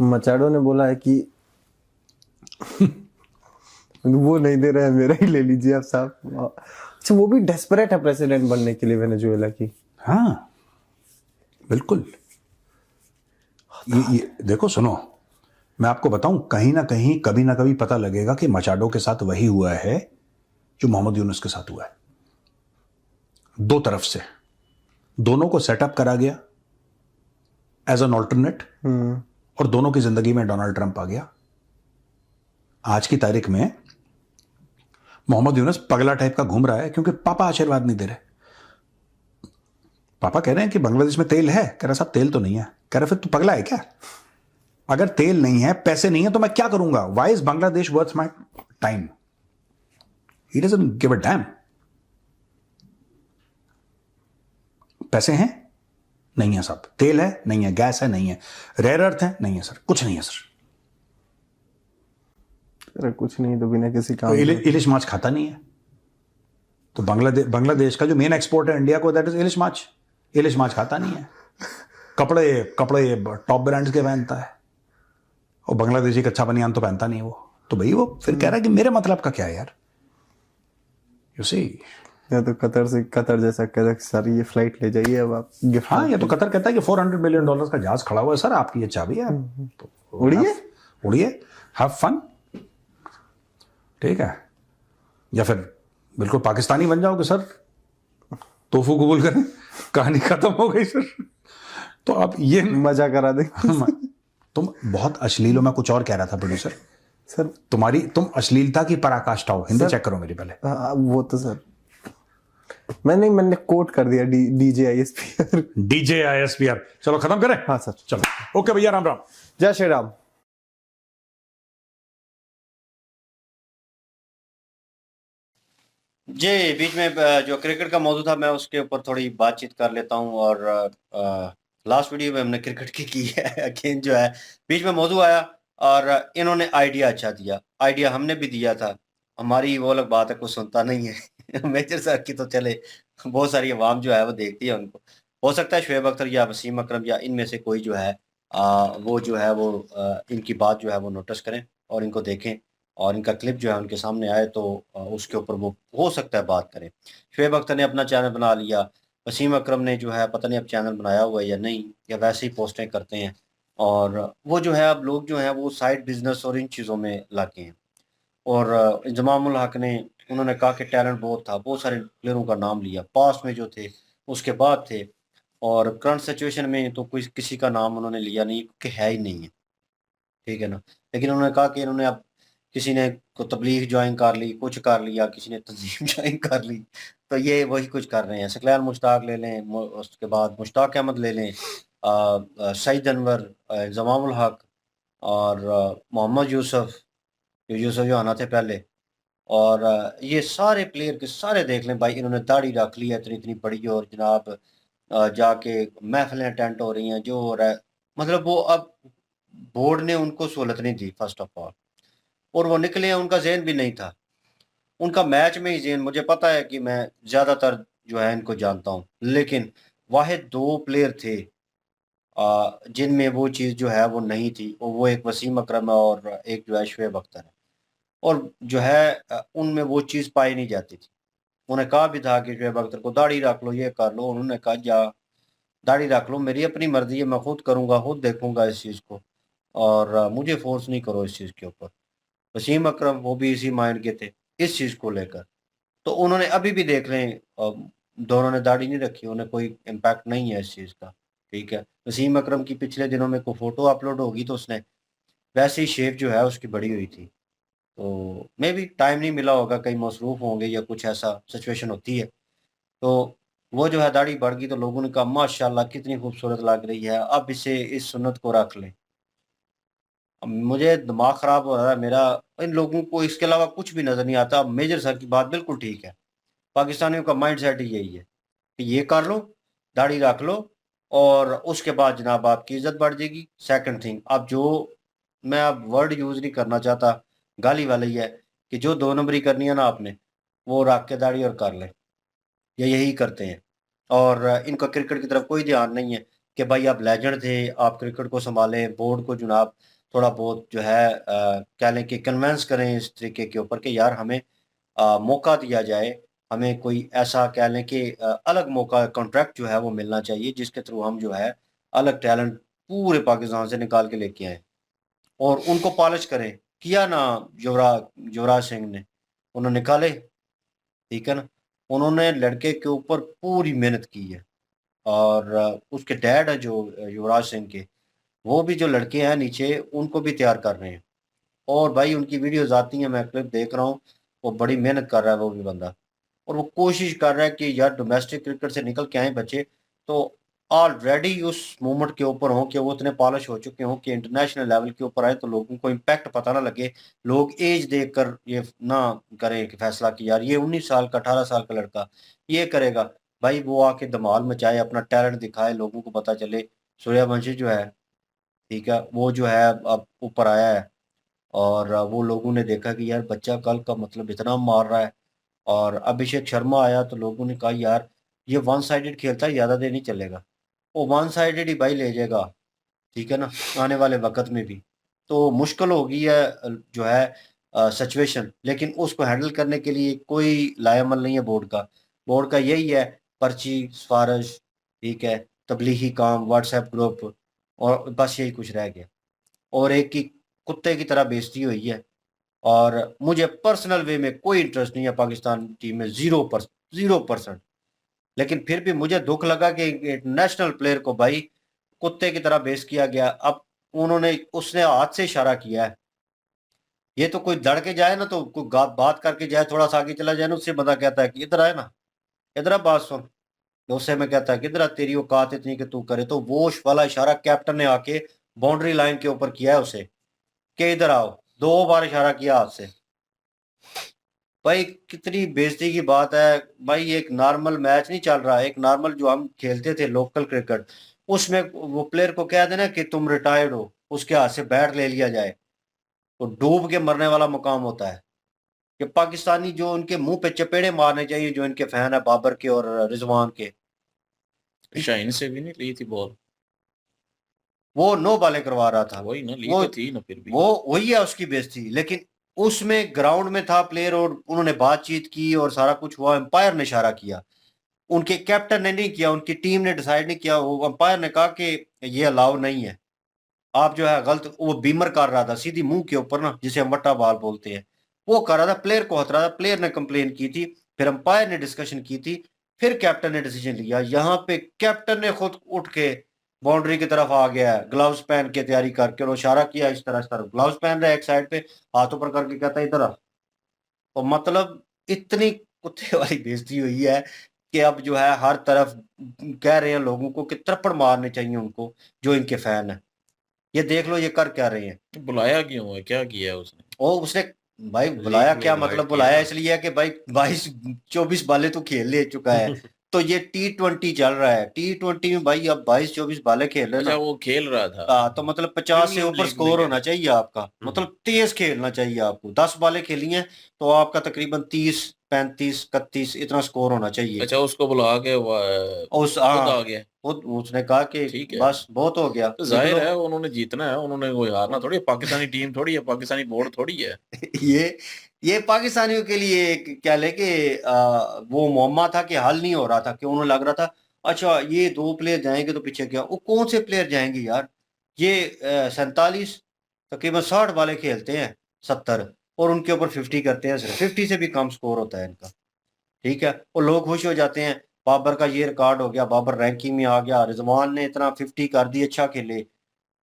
मचाडो ने बोला है कि वो नहीं दे रहा है, मेरा ही ले लीजिए आप साहब। अच्छा, वो भी डेस्परेट है प्रेसिडेंट बनने के लिए वेनेजुएला की। हाँ बिल्कुल। ये देखो सुनो, मैं आपको बताऊं, कहीं ना कहीं कभी ना कभी पता लगेगा कि मचाडो के साथ वही हुआ है जो मोहम्मद यूनुस के साथ हुआ है। दो तरफ से दोनों को सेटअप करा गया एज एन ऑल्टरनेट, और दोनों की जिंदगी में डोनाल्ड ट्रंप आ गया। आज की तारीख में मोहम्मद यूनुस पगला टाइप का घूम रहा है, क्योंकि पापा आशीर्वाद नहीं दे रहे। पापा कह रहे हैं कि बांग्लादेश में तेल है, कह रहा साहब तेल तो नहीं है। कह रहे फिर तू पगला है क्या? अगर तेल नहीं है, पैसे नहीं है, तो मैं क्या करूंगा? Why is Bangladesh worth my time? He doesn't give a dam. पैसे हैं? नहीं है साहब। तेल है? नहीं है। गैस है? नहीं है। रेयर अर्थ है? नहीं है सर। कुछ नहीं है सर। अरे कुछ नहीं तो बिना किसी काम तो इलिश माछ खाता नहीं है। तो बांग्लादेश का जो मेन एक्सपोर्ट है इंडिया को, दैट इज इलिश माछ। इलिश माछ खाता नहीं है। कपड़े टॉप ब्रांड्स के पहनता है, और बांग्लादेशी कच्चा बनियान तो पहनता नहीं वो। तो भाई वो फिर कह रहा है कि मेरे मतलब का क्या है यार? यू सी, या तो कतर जैसा कहता है सर ये फ्लाइट ले जाइए अब आप गिफ्ट। हाँ, ये तो कतर कहता है कि $400 मिलियन का जहाज खड़ा हुआ है सर, आपकी ये चाबी है, तो उड़िए, हैव फन। ठीक है, या फिर बिल्कुल पाकिस्तानी बन जाओगे सर, तोफू कबूल करें, कहानी खत्म हो गई सर। तो आप ये मजा करा दे। तुम बहुत अश्लील हो। मैं कुछ और कह रहा था प्रोड्यूसर सर, तुम अश्लीलता की पराकाष्ठा हो। हिंदी चेक करो मेरी पहले। वो तो सर मैंने कोट कर दिया, डीजे आईएसपीआर। चलो खत्म करें। हाँ सर, चलो ओके भैया, राम राम, जय श्री राम। जी, बीच में जो क्रिकेट का मौजूद था, मैं उसके ऊपर थोड़ी बातचीत कर लेता हूं। और लास्ट वीडियो में हमने क्रिकेट की है, अगेन जो है बीच में मौजूद आया और इन्होंने आइडिया अच्छा दिया, आइडिया हमने भी दिया था, हमारी वो अलग बात है, कोई सुनता नहीं है मेजर सर की तो चले बहुत सारी अवाम जो है वो देखती है उनको। हो सकता है शुएब अख्तर या वसीम अकरम या इनमें से कोई जो है वो जो है वो इनकी बात जो है वो नोटिस करें और इनको देखें और इनका क्लिप जो है उनके सामने आए तो उसके ऊपर वो हो सकता है बात करें। शुएब अख्तर ने अपना चैनल बना लिया, वसीम अकरम ने जो है पता नहीं अब चैनल बनाया हुआ है या नहीं, या वैसे ही पोस्टें करते हैं, और वो जो है अब लोग जो हैं वो साइड बिजनेस और इन चीज़ों में लाके हैं। और इंजमामुल हक ने, उन्होंने कहा कि टैलेंट बहुत था, बहुत सारे प्लेयरों का नाम लिया पास्ट में जो थे, उसके बाद थे, और करंट सिचुएशन में तो कोई किसी का नाम उन्होंने लिया नहीं क्योंकि है ही नहीं है, ठीक है ना। लेकिन उन्होंने कहा कि इन्होंने अब किसी ने को तबलीग ज्वाइन कर ली, कुछ कर लिया, किसी ने तंजीम ज्वाइन कर ली, तो ये वही कुछ कर रहे हैं। सकलैन मुश्ताक ले लें, उसके बाद मुश्ताक अहमद ले लें, सईद अनवर, इंजमामुल हक, और मोहम्मद यूसुफ, यूसुफ जो आना थे पहले, और ये सारे प्लेयर के सारे देख लें भाई, इन्होंने दाढ़ी रख ली है इतनी इतनी बड़ी, और जनाब जाके महफिलें अटेंड हो रही हैं, जो हो रहा है, मतलब वो अब बोर्ड ने उनको सहूलत नहीं दी फर्स्ट ऑफ ऑल, और वो निकले हैं, उनका ज़हन भी नहीं था, उनका मैच में ही ज़हन, मुझे पता है कि मैं ज़्यादातर जो है इनको जानता हूँ, लेकिन वाहिद 2 प्लेयर थे जिनमें वो चीज़ जो है वो नहीं थी, और वो एक वसीम अकरम है और एक जो है शुएब अख्तर है, और जो है उनमें वो चीज़ पाई नहीं जाती थी। उन्हें कहा भी था कि शुएब अख्तर को दाढ़ी रख लो, ये कर लो, उन्होंने कहा जा दाढ़ी रख लो, मेरी अपनी मर्ज़ी है, मैं खुद करूँगा, खुद देखूँगा इस चीज़ को, और मुझे फ़ोर्स नहीं करो इस चीज़ के ऊपर। वसीम अकरम वो भी इसी माइंड के थे इस चीज़ को लेकर। तो उन्होंने अभी भी देख लें दोनों ने दाढ़ी नहीं रखी, उन्हें कोई इम्पैक्ट नहीं है इस चीज़ का, ठीक है। वसीम अकरम की पिछले दिनों में कोई फ़ोटो अपलोड होगी तो उसने वैसे ही शेप जो है उसकी बड़ी हुई थी। तो मे बी टाइम नहीं मिला होगा, कहीं मसरूफ़ होंगे या कुछ ऐसा सिचुएशन होती है। तो वो जो है दाढ़ी बढ़ गई तो लोगों ने कहा माशाल्लाह कितनी खूबसूरत लग रही है, अब इसे इस सुन्नत को रख लें। अब मुझे दिमाग ख़राब हो रहा है मेरा, इन लोगों को इसके अलावा कुछ भी नज़र नहीं आता। मेजर सर की बात बिल्कुल ठीक है, पाकिस्तानियों का माइंडसेट ही यही है कि ये कर लो, दाढ़ी रख लो, और उसके बाद जनाब आपकी इज़्ज़त बढ़ जाएगी। सेकंड थिंग, अब जो मैं अब वर्ड यूज़ नहीं करना चाहता, गाली वाला ही है, कि जो 2 नंबरी करनी है ना आपने, वो रख के दाढ़ी और कर लें। ये यही करते हैं, और इनका क्रिकेट की तरफ कोई ध्यान नहीं है कि भाई आप लेजेंड थे, आप क्रिकेट को सँभालें, बोर्ड को जनाब थोड़ा बहुत जो है कह लें कि कन्विंस करें इस तरीके के ऊपर कि यार हमें मौका दिया जाए, हमें कोई ऐसा कह लें कि अलग मौका, कॉन्ट्रैक्ट जो है वो मिलना चाहिए जिसके थ्रू हम जो है अलग टैलेंट पूरे पाकिस्तान से निकाल के लेके आएँ और उनको पॉलिश करें। किया ना युवराज सिंह ने, उन्होंने निकाले, ठीक है ना? उन्होंने लड़के के ऊपर पूरी मेहनत की है, और उसके डैड है जो युवराज सिंह के, वो भी जो लड़के हैं नीचे उनको भी तैयार कर रहे हैं, और भाई उनकी वीडियोज़ आती हैं, मैं क्लिप देख रहा हूँ, वो बड़ी मेहनत कर रहा है वो भी बंदा, और वो कोशिश कर रहा है कि यार डोमेस्टिक क्रिकेट से निकल के आए बच्चे, तो ऑलरेडी उस मूवमेंट के ऊपर हों कि वो इतने पॉलिश हो चुके हों कि इंटरनेशनल लेवल के ऊपर आए तो लोगों को इम्पैक्ट पता ना लगे, लोग एज देखकर ये ना करें कि फैसला कि यार ये 19 साल का 18 साल का लड़का ये करेगा। भाई वो आके धमाल मचाए, अपना टैलेंट दिखाए, लोगों को पता चले। सूर्यवंशी जो है, ठीक है, वो जो है अब ऊपर आया है, और वो लोगों ने देखा कि यार बच्चा कल का मतलब इतना मार रहा है, और अभिषेक शर्मा आया तो लोगों ने कहा यार ये वन साइडेड खेलता है, ज़्यादा देर नहीं चलेगा, वो वन साइडेड ही भाई ले जाएगा, ठीक है ना, आने वाले वक्त में भी। तो मुश्किल हो गई है जो है सिचुएशन, लेकिन उसको हैंडल करने के लिए कोई लाएमल नहीं है बोर्ड का। बोर्ड का यही है, पर्ची, सिफारिश, ठीक है, तबलीगी काम, व्हाट्सएप ग्रुप, और बस यही कुछ रह गया, और एक की कुत्ते की तरह बेइज्जती हुई है। और मुझे पर्सनल वे में कोई इंटरेस्ट नहीं है पाकिस्तान टीम में, 0%। लेकिन फिर भी मुझे दुख लगा कि एक नेशनल प्लेयर को भाई कुत्ते की तरह बेइज्जत किया गया। अब उसने हाथ से इशारा किया है, ये तो कोई दड़ के जाए ना, तो कोई बात करके जाए, थोड़ा सा आगे चला जाए ना, उससे बंदा कहता है कि इधर आए ना, इधर आ बात सुन, तो उससे मैं कहता है कि इधर आ, तेरी औकात इतनी कि तू करे, तो वो वाला इशारा कैप्टन ने आके बाउंड्री लाइन के ऊपर किया है उसे कि इधर आओ, 2 बार इशारा किया हाथ से। भाई कितनी बेइज्जती की बात है भाई, एक नॉर्मल मैच नहीं चल रहा, एक नॉर्मल जो हम खेलते थे लोकल क्रिकेट, उसमें वो प्लेयर को कह देना कि तुम रिटायर्ड हो, उसके हाथ से बैट ले लिया जाए, वो डूब के मरने वाला मुकाम होता है कि पाकिस्तानी जो उनके मुंह पे चपेड़े मारने चाहिए, जो इनके फैन है बाबर के और रिजवान के, शाहीन से भी नहीं ली थी बॉल, वो नो बॉलें करवा रहा था। वही ना, ली वो तो थी ना फिर भी। वो वही है उसकी बेइज्जती। लेकिन उसमें ग्राउंड में था प्लेयर और उन्होंने बातचीत की और सारा कुछ हुआ, एम्पायर ने इशारा किया, उनके कैप्टन ने नहीं किया, उनकी टीम ने डिसाइड नहीं किया, वो एम्पायर ने कहा कि ये अलाउ नहीं है, आप जो है गलत। वो बीमर कर रहा था सीधी मुंह के ऊपर ना, जिसे हम वट्टा बाल बोलते हैं, वो कर रहा था, प्लेयर को हथ रहा था, प्लेयर ने कंप्लेन की थी, फिर अंपायर ने डिस्कशन की थी, फिर कैप्टन ने डिसीजन लिया। यहाँ पे कैप्टन ने खुद उठ के बाउंड्री की तरफ आ गया है, ग्लव्स पहन के तैयारी करके, और इशारा किया इस तरह ग्लव्स पहन रहा है एक साइड पे, हाथों पर करके कहता है इधर आ। तो मतलब इतनी कुत्ते वाली बेइज्जती हुई है कि अब जो है हर तरफ कह रहे हैं लोगों को कि थप्पड़ मारने चाहिए उनको, जो इनके फैन है। ये देख लो ये कर क्या रहे हैं। बुलाया क्यों है, क्या किया है उसने? और उसने भाई बुलाया लीग में क्या, इनवाइट मतलब किया बुलाया ना। इसलिए है कि भाई 22-24 बालें तो खेल ले चुका है। तो ये T20 चल रहा है, T20 में भाई अब 22-24 बालें खेल रहे हैं अच्छा, ना। वो खेल रहा था तो मतलब 50 से प्रीमियम ऊपर लीग में स्कोर क्या? होना चाहिए आपका, मतलब तेज खेलना चाहिए आपको। 10 बालें खेली हैं तो आपका तकरीबन 30, 35, 31 इतना स्कोर होना चाहिए। अच्छा, उसको बुला के उस खुद आ हाँ, गया। उसने कहा कि ठीक है, बस बहुत हो गया, तो निकलो। जाहिर है उन्होंने जीतना है, उन्होंने कोई हारना थोड़ी है, पाकिस्तानी टीम थोड़ी है, पाकिस्तानी बोर्ड थोड़ी है। ये ये पाकिस्तानियों के लिए एक क्या लेके वो मुअम्मा था कि हल नहीं हो रहा था, कि उन्हें लग रहा था अच्छा ये 2 प्लेयर जाएंगे तो पीछे क्या, वो कौन से प्लेयर जाएंगे यार। ये 47 तकरीबन 60 बालें खेलते हैं, 70, और उनके ऊपर 50 करते हैं, सिर्फ 50 से भी कम स्कोर होता है इनका। ठीक है, और लोग खुश हो जाते हैं, बाबर का ये रिकॉर्ड हो गया, बाबर रैंकिंग में आ गया, रिजवान ने इतना 50 कर दी, अच्छा खेले।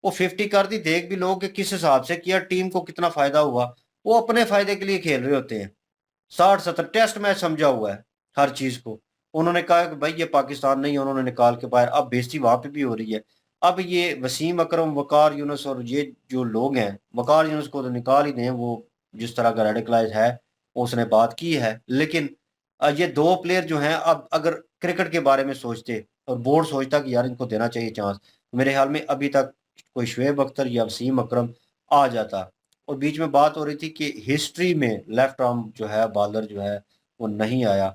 वो 50 कर दी, देख भी लोग कि किस हिसाब से किया, टीम को कितना फायदा हुआ। वो अपने फायदे के लिए खेल रहे होते हैं। 60-70 टेस्ट मैच समझा हुआ है हर चीज को। उन्होंने कहा कि भाई ये पाकिस्तान नहीं है, उन्होंने निकाल के बाहर, अब बेइज्जती वहां पे भी हो रही है। अब ये वसीम अकरम, वकार यूनुस और ये जो लोग हैं, वकार यूनुस को तो निकाल ही दें, वो जिस तरह का रेडिकलाइज है, उसने बात की है। लेकिन ये 2 प्लेयर जो हैं, अब अगर क्रिकेट के बारे में सोचते और बोर्ड सोचता कि यार इनको देना चाहिए चांस, तो मेरे ख्याल में अभी तक कोई शुएब अख्तर या वसीम अकरम आ जाता। और बीच में बात हो रही थी कि हिस्ट्री में लेफ्ट आर्म जो है बॉलर जो है वो नहीं आया।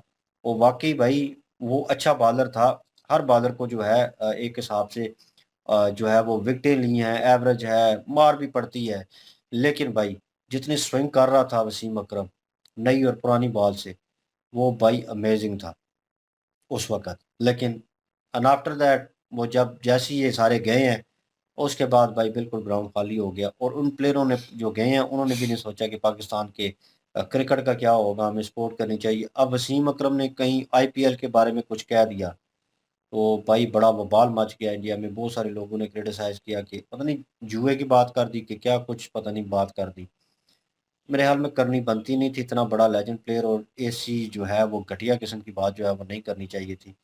वो वाकई भाई वो अच्छा बॉलर था। हर बॉलर को जो है एक हिसाब से जो है वो विकेटें ली हैं, एवरेज है, मार भी पड़ती है। लेकिन भाई जितनी स्विंग कर रहा था वसीम अकरम नई और पुरानी बॉल से, वो भाई अमेजिंग था उस वक्त। लेकिन आफ्टर दैट वो जब जैसे ही ये सारे गए हैं, उसके बाद भाई बिल्कुल ग्राउंड खाली हो गया। और उन प्लेयरों ने जो गए हैं उन्होंने भी नहीं सोचा कि पाकिस्तान के क्रिकेट का क्या होगा, हमें सपोर्ट करनी चाहिए। अब वसीम अकरम ने कहीं आईपीएल के बारे में कुछ कह दिया तो भाई बड़ा बवाल मच गया इंडिया में। बहुत सारे लोगों ने क्रिटिसाइज किया कि पता नहीं जुए की बात कर दी कि क्या कुछ पता नहीं बात कर दी। मेरे ख्याल में करनी बनती नहीं थी, इतना बड़ा लेजेंड प्लेयर और ऐसी जो है वो घटिया किस्म की बात जो है वो नहीं करनी चाहिए थी।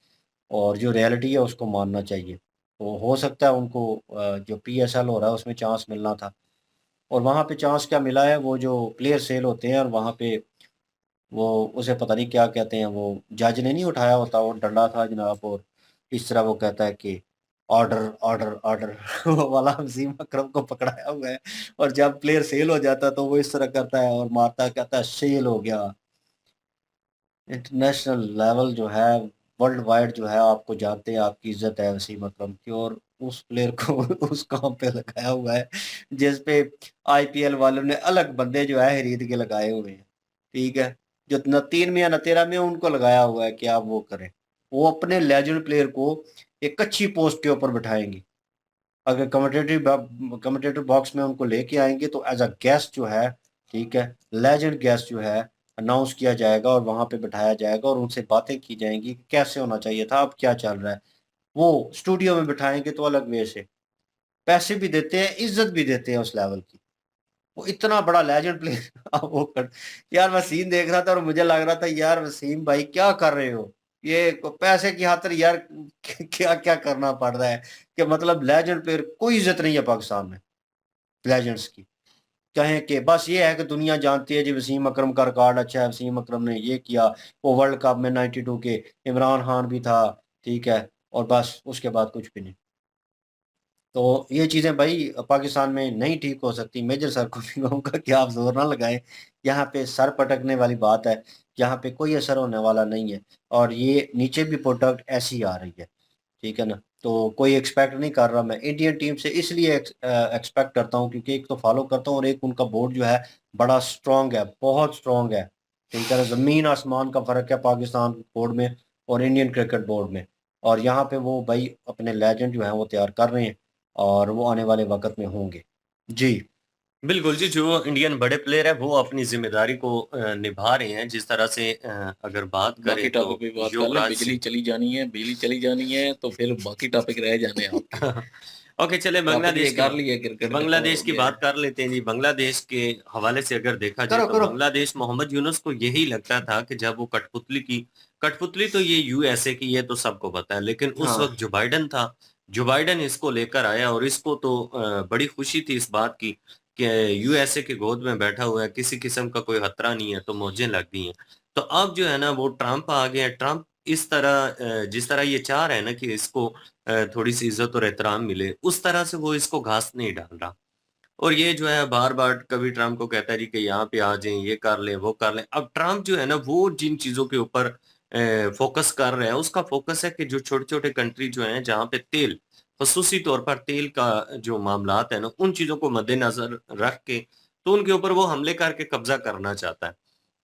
और जो रियलिटी है उसको मानना चाहिए। तो हो सकता है उनको जो पीएसएल हो रहा है उसमें चांस मिलना था, और वहाँ पे चांस क्या मिला है, वो जो प्लेयर सेल होते हैं और वहाँ पे वो उसे पता नहीं क्या कहते हैं, वो जज ने नहीं उठाया होता, वो डंडा था जनाब, और इस तरह वो कहता है कि ऑर्डर ऑर्डर ऑर्डर वो वाला वसीम अकरम को पकड़ाया हुआ है। और जब प्लेयर सेल हो जाता है तो वो इस तरह करता है और मारता है, कहता है सेल हो गया। इंटरनेशनल लेवल जो है, वर्ल्ड वाइड जो है, आपको जानते हैं, आपकी इज्जत है वसीम अकरम की, और उस प्लेयर को उस काम पे लगाया हुआ है जिस पे आईपीएल वालों ने अलग बंदे जो है खरीद के लगाए हुए हैं। ठीक है, जो न 3 में या न 13 में उनको लगाया हुआ है कि आप वो करें। वो अपने लेजेंड प्लेयर को एक अच्छी पोस्ट के ऊपर बिठाएंगे। अगर कमेंटेटिव बॉक्स में उनको लेके आएंगे तो एज अ गेस्ट जो है, ठीक है, लेजेंड गेस्ट जो है, अनाउंस किया जाएगा और वहां पे बिठाया जाएगा और उनसे बातें की जाएंगी कि कैसे होना चाहिए था, अब क्या चल रहा है। वो स्टूडियो में बिठाएंगे तो अलग वे से पैसे भी देते हैं, इज्जत भी देते हैं उस लेवल की। वो इतना बड़ा लेजेंड प्लेयर अब वो कर, यार मैं सीन देख रहा था और मुझे लग रहा था यार वसीम भाई क्या कर रहे हो, ये पैसे की खातिर यार क्या क्या करना पड़ रहा है। कि मतलब लेजेंड प्लेयर कोई इज्जत नहीं है पाकिस्तान में, लेजेंड्स की। कहें कि बस ये है कि दुनिया जानती है जी वसीम अकरम का रिकॉर्ड अच्छा है, वसीम अकरम ने ये किया, वो वर्ल्ड कप में 92 के इमरान खान भी था, ठीक है, और बस उसके बाद कुछ भी नहीं। तो ये चीज़ें भाई पाकिस्तान में नहीं ठीक हो सकती। मेजर सर को भी कहूँगा कि आप ज़ोर ना लगाएँ, यहाँ पे सर पटकने वाली बात है, यहाँ पे कोई असर होने वाला नहीं है और ये नीचे भी प्रोडक्ट ऐसी आ रही है, ठीक है ना? तो कोई एक्सपेक्ट नहीं कर रहा मैं इंडियन टीम से, इसलिए एक्सपेक्ट करता हूँ क्योंकि एक तो फॉलो करता हूँ और एक उनका बोर्ड जो है बड़ा स्ट्रॉन्ग है, बहुत स्ट्रॉन्ग है, ठीक है ना? ज़मीन आसमान का फ़र्क है पाकिस्तान बोर्ड में और इंडियन क्रिकेट बोर्ड में। और यहाँ पे वो भाई अपने लेजेंड जो हैं वो तैयार कर रहे हैं और वो आने वाले वक़्त में होंगे। जी। बिल्कुल जी, जो इंडियन बड़े प्लेयर हैं वो अपनी ज़िम्मेदारी को निभा रहे हैं। जिस तरह से अगर बात बाकी करें तो टॉपिक पे बात कर लें। युवराज बिजली सिंह चली जानी है, बिजली चली जानी है तो फिर बाकी टॉपिक रह जाने हैं आपके। ओके, चले टॉपिक ये बांग्लादेश कर लिए क्रिकेट का बांग्लादेश हो की गया बात है। कर लेते हैं जी। बांग्लादेश के हवाले से अगर देखा जाए करो, तो करो। बांग्लादेश मोहम्मद यूनुस को यही लगता था कि जब वो कठपुतली तो ये यूएसए की, ये तो सबको पता है, लेकिन उस हाँ। वक्त जो बाइडन था, जो बाइडन इसको लेकर आया और इसको तो बड़ी खुशी थी इस बात की कि यूएसए के गोद में बैठा हुआ है, किसी किस्म का कोई खतरा नहीं है, तो मौजें लग गई हैं। तो अब जो है ना वो ट्रंप आ गया। ट्रंप इस तरह जिस तरह ये चाह रहे हैं ना कि इसको थोड़ी सी इज्जत और एहतराम मिले, उस तरह से वो इसको घास नहीं डाल रहा। और ये जो है बार बार कभी ट्रम्प को कहता है जी कि यहाँ पे आ जाएं, ये कर लें, वो कर लें। अब ट्रम्प जो है ना वो जिन चीजों के ऊपर फोकस कर रहे हैं, उसका फोकस है कि जो छोटे छोटे कंट्री जो हैं जहाँ पे तेल, खसूसी तौर पर तेल का जो मामलात है ना, उन चीजों को मद्देनजर रख के तो उनके ऊपर वो हमले करके कब्जा करना चाहता है।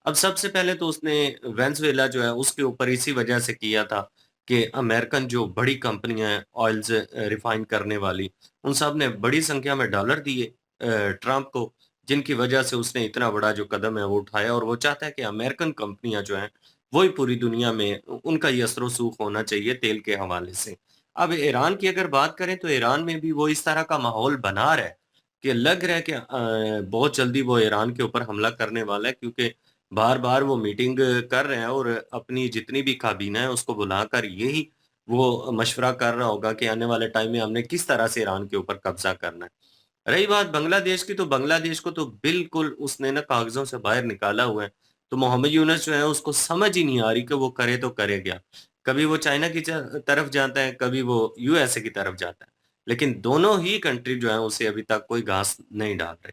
अब सबसे पहले तो उसने वेनेजुएला जो है उसके ऊपर इसी वजह से किया था कि अमेरिकन जो बड़ी कंपनियां हैं ऑयल्स रिफाइन करने वाली, उन सब ने बड़ी संख्या में डॉलर दिए ट्रंप को, जिनकी वजह से उसने इतना बड़ा जो कदम है वो उठाया और वो चाहता है कि अमेरिकन कंपनियां जो हैं वही पूरी दुनिया में उनका ये असर सूख होना चाहिए तेल के हवाले से। अब ईरान की अगर बात करें तो ईरान में भी वो इस तरह का माहौल बना रहा है कि लग रहा है कि बहुत जल्दी वो ईरान के ऊपर हमला करने वाला है, क्योंकि बार बार वो मीटिंग कर रहे हैं और अपनी जितनी भी काबीना है उसको बुलाकर यही वो मशवरा कर रहा होगा कि आने वाले टाइम में हमने किस तरह से ईरान के ऊपर कब्जा करना है। रही बात बांग्लादेश की, तो बांग्लादेश को तो बिल्कुल उसने ना कागजों से बाहर निकाला हुआ है। तो मोहम्मद यूनस जो है उसको समझ ही नहीं आ रही कि वो करे तो करे क्या। कभी वो चाइना की तरफ जाता है, कभी वो यूएसए की तरफ जाता है, लेकिन दोनों ही कंट्री जो है उसे अभी तक कोई घास नहीं डाल रही।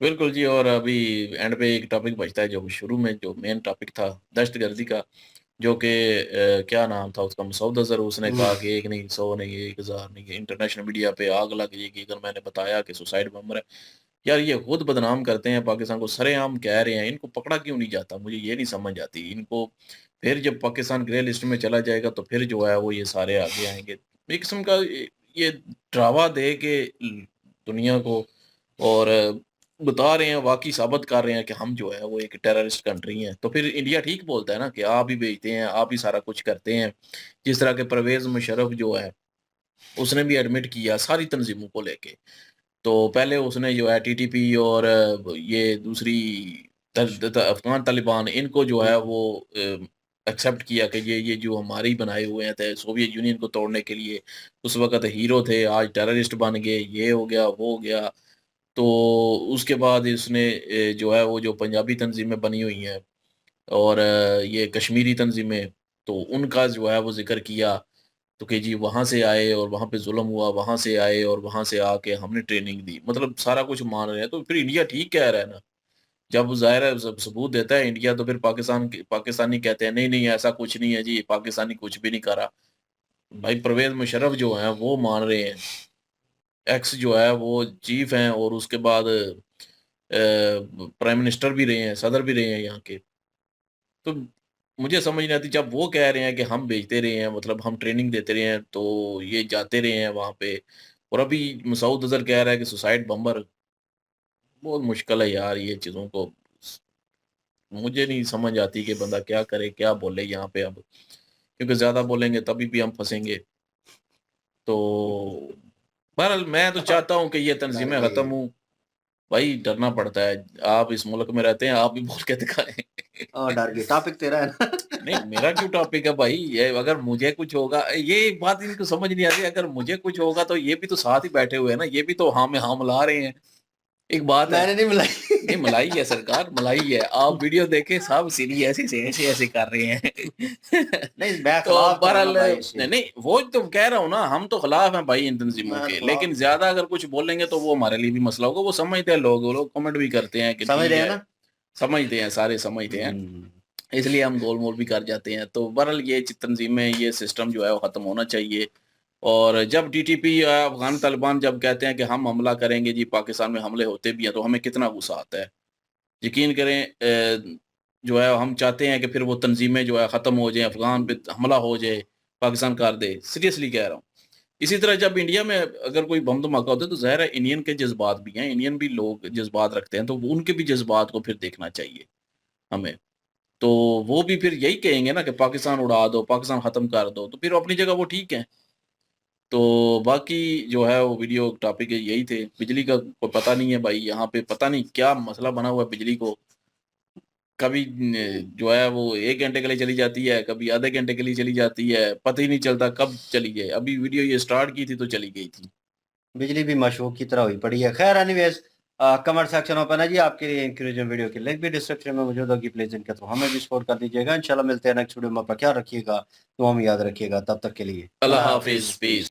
बिल्कुल जी। और अभी एंड पे एक टॉपिक बचता है जो शुरू में जो मेन टॉपिक था दहशतगर्दी का, जो कि क्या नाम था उसका, मसूद अजहर। उसने कहा कि एक नहीं, 100 नहीं, 1000 नहीं, इंटरनेशनल मीडिया पे आग लग जाएगी अगर मैंने बताया कि सुसाइड बम्बर है। यार ये खुद बदनाम करते हैं पाकिस्तान को, सरेआम कह रहे हैं। इनको पकड़ा क्यों नहीं जाता, मुझे ये नहीं समझ आती इनको। फिर जब पाकिस्तान ग्रे लिस्ट में चला जाएगा तो फिर जो है वो ये सारे आगे आएंगे। एक किस्म का ये ड्रावा दे के दुनिया को, और बता रहे हैं, वाकई साबित कर रहे हैं कि हम जो है वो एक टेररिस्ट कंट्री हैं। तो फिर इंडिया ठीक बोलता है ना कि आप ही भेजते हैं, आप ही सारा कुछ करते हैं। जिस तरह के परवेज मुशर्रफ जो है उसने भी एडमिट किया सारी तंजीमों को लेके। तो पहले उसने जो है टीटीपी और ये दूसरी अफगान तालिबान, इनको जो है वो एक्सेप्ट किया कि ये जो हमारे ही बनाए हुए हैं थे सोवियत यूनियन को तोड़ने के लिए। उस वक्त हीरो थे, आज टेररिस्ट बन गए, ये हो गया वो हो गया। तो उसके बाद इसने जो है वो जो पंजाबी तंजीमें बनी हुई हैं और ये कश्मीरी तंजीमें, तो उनका जो है वो जिक्र किया। तो कि जी वहाँ से आए और वहाँ पे जुल्म हुआ, वहाँ से आए और वहाँ से आके हमने ट्रेनिंग दी, मतलब सारा कुछ मान रहे हैं। तो फिर इंडिया ठीक कह रहा है ना, जब ज़ाहिर है सबूत देता है इंडिया, तो फिर पाकिस्तानी कहते हैं नहीं नहीं ऐसा कुछ नहीं है जी, पाकिस्तानी कुछ भी नहीं करा। भाई परवेज मुशर्रफ जो है वो मान रहे हैं, एक्स जो है वो चीफ हैं और उसके बाद प्राइम मिनिस्टर भी रहे हैं, सदर भी रहे हैं यहाँ के। तो मुझे समझ नहीं आती, जब वो कह रहे हैं कि हम भेजते रहे हैं, मतलब हम ट्रेनिंग देते रहे हैं, तो ये जाते रहे हैं वहाँ पे। और अभी मसूद अजहर कह रहा है कि सुसाइड बम्बर। बहुत मुश्किल है यार ये चीज़ों को, मुझे नहीं समझ आती कि बंदा क्या करे क्या बोले यहाँ पे अब, क्योंकि ज़्यादा बोलेंगे तभी भी हम फंसेंगे। तो बहरहाल मैं तो चाहता हूँ कि ये तंजीमें ख़त्म हो। भाई डरना पड़ता है, आप इस मुल्क में रहते हैं, आप भी बोल के दिखाएं। डर गए, टॉपिक तेरा है ना। नहीं मेरा क्यों टॉपिक है भाई, ये अगर मुझे कुछ होगा, ये एक बात इनको समझ नहीं आती, अगर मुझे कुछ होगा तो ये भी तो साथ ही बैठे हुए हैं ना, ये भी तो हाँ में हाँ मिला रहे हैं। एक बात है, मैंने नहीं मिलाई। नहीं मलाई है सरकार, मलाई है। आप वीडियो देखे सब सीरी ऐसे कर रहे हैं। नहीं मैं तो खिलाफ बहरहाल करूंगा भाई इससे। नहीं वो तो कह रहा हूँ ना, हम तो खिलाफ हैं भाई इन तंजीमों मैं के, खिलाफ लेकिन ज्यादा अगर कुछ बोलेंगे तो वो हमारे लिए भी मसला होगा। वो समझते हैं लोग, वो लोग कमेंट भी करते हैं कि समझ ठीक रहे हैं है, ना। समझते हैं, सारे समझते हैं, हम्म, इसलिए हम गोल मोल भी कर जाते हैं। तो बहरहाल ये तंजीमें, ये सिस्टम जो है वो खत्म होना चाहिए। और जब टीटीपी या अफगान तालिबान जब कहते हैं कि हम हमला करेंगे जी, पाकिस्तान में हमले होते भी हैं, तो हमें कितना गुस्सा आता है। यकीन करें जो है हम चाहते हैं कि फिर वो तंजीमें जो है ख़त्म हो जाए, अफगान पे हमला हो जाए, पाकिस्तान कर दे, सीरियसली कह रहा हूँ। इसी तरह जब इंडिया में अगर कोई बम धमाका होता है तो ज़ाहिर है इंडियन के जज्बात भी हैं, इंडियन भी लोग जज्बात रखते हैं, तो उनके भी जज्बात को फिर देखना चाहिए हमें। तो वो भी फिर यही कहेंगे ना कि पाकिस्तान उड़ा दो, पाकिस्तान ख़त्म कर दो, तो फिर अपनी जगह वो ठीक है। तो बाकी जो है वो वीडियो टॉपिक यही थे। बिजली का कोई पता नहीं है भाई, यहाँ पे पता नहीं क्या मसला बना हुआ है बिजली को। कभी जो है वो 1 घंटे के लिए चली जाती है, कभी आधे घंटे के लिए चली जाती है, पता ही नहीं चलता कब चली गई। अभी वीडियो ये स्टार्ट की थी तो चली गई थी। बिजली भी मशहूक की तरह हुई पड़ी है। खैर एनीवेज, कमेंट सेक्शन ओपन है जी आपके लिए। इंक्लूजन वीडियो की लिंक भी डिस्क्रिप्शन में मौजूद होगी, प्लीज इनके थ्रू हमें भी सपोर्ट कर दीजिएगा। इंशाल्लाह मिलते हैं नेक्स्ट वीडियो में। अपना ख्याल रखिएगा, तो हम याद रखिएगा। तब तक के लिए अल्लाह अल्लाह हाफिज, हाफिज। पीस।